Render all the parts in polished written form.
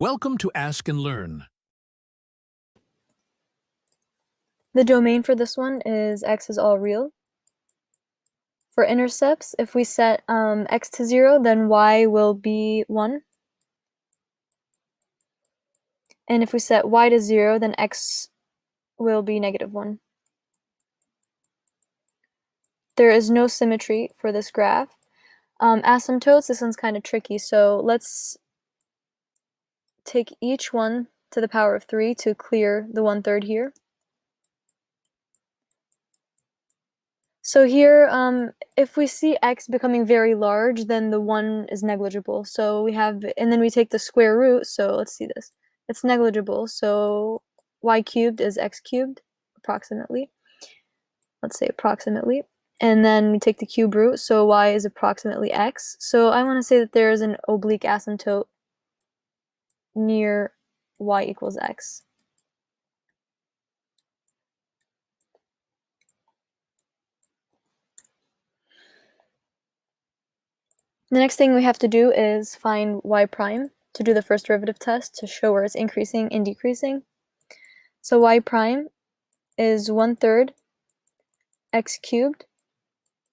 Welcome to Ask and Learn. The domain for this one is x is all real. For intercepts, if we set x to 0, then y will be 1. And if we set y to 0, then x will be -1. There is no symmetry for this graph. Asymptotes, this one's kind of tricky, so let's take each one to the power of 3 to clear the 1/3 here. So here, if we see x becoming very large, then the 1 is negligible. So we have, and then we take the square root, so let's see this. It's negligible, so y cubed is x cubed, approximately. Let's say approximately. And then we take the cube root, so y is approximately x. So I want to say that there is an oblique asymptote near y equals x. The next thing we have to do is find y prime to do the first derivative test to show where it's increasing and decreasing. So y prime is 1/3 x cubed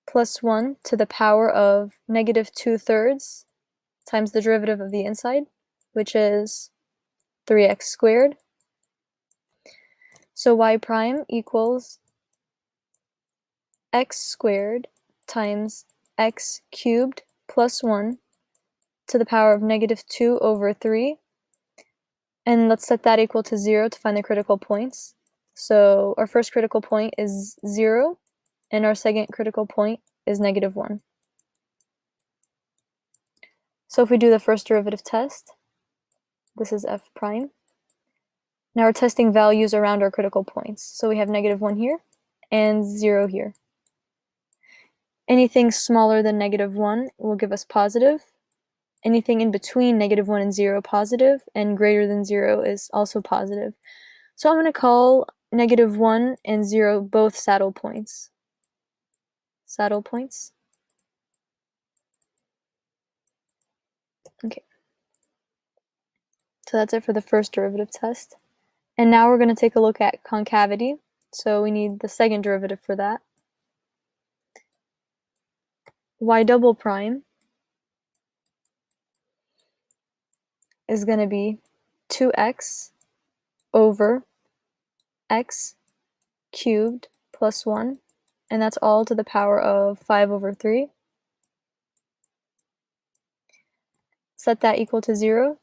plus 1 to the power of -2/3 times the derivative of the inside, which is 3x squared. So y prime equals x squared times x cubed plus 1 to the power of -2/3. And let's set that equal to 0 to find the critical points. So our first critical point is 0, and our second critical point is -1. So if we do the first derivative test, this is f prime. Now we're testing values around our critical points. So we have -1 here and 0 here. Anything smaller than -1 will give us positive. Anything in between -1 and 0 positive, and greater than 0 is also positive. So I'm going to call -1 and 0 both saddle points. Saddle points. Okay. So that's it for the first derivative test. And now we're going to take a look at concavity. So we need the second derivative for that. Y double prime is going to be 2x over x cubed plus 1, and that's all to the power of 5/3. Set that equal to 0.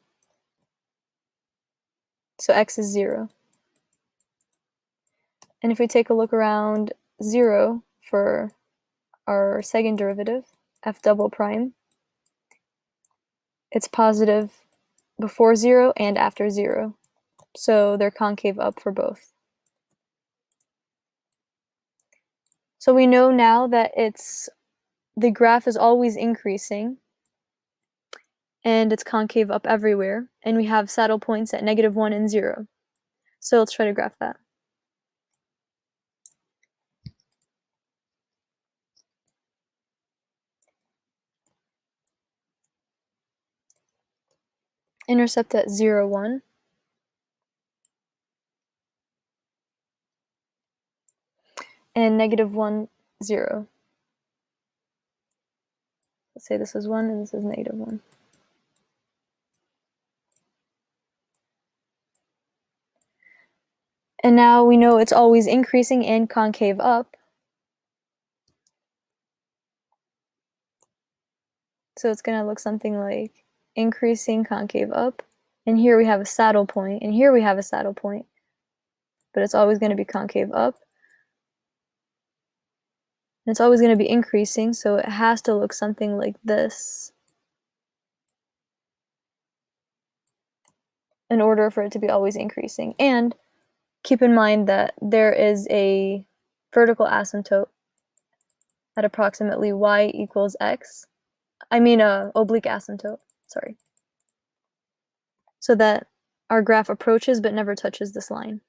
So x is 0. And if we take a look around 0 for our second derivative, f double prime, it's positive before 0 and after 0. So they're concave up for both. So we know now that the graph is always increasing and it's concave up everywhere, and we have saddle points at -1 and 0. So let's try to graph that. Intercept at 0, 1. And -1, 0. Let's say this is 1 and this is -1. And now we know it's always increasing and concave up. So it's going to look something like increasing concave up. And here we have a saddle point, and here we have a saddle point. But it's always going to be concave up. And it's always going to be increasing, so it has to look something like this in order for it to be always increasing. And keep in mind that there is a vertical asymptote at approximately y equals x. I mean oblique asymptote, sorry. So that our graph approaches but never touches this line.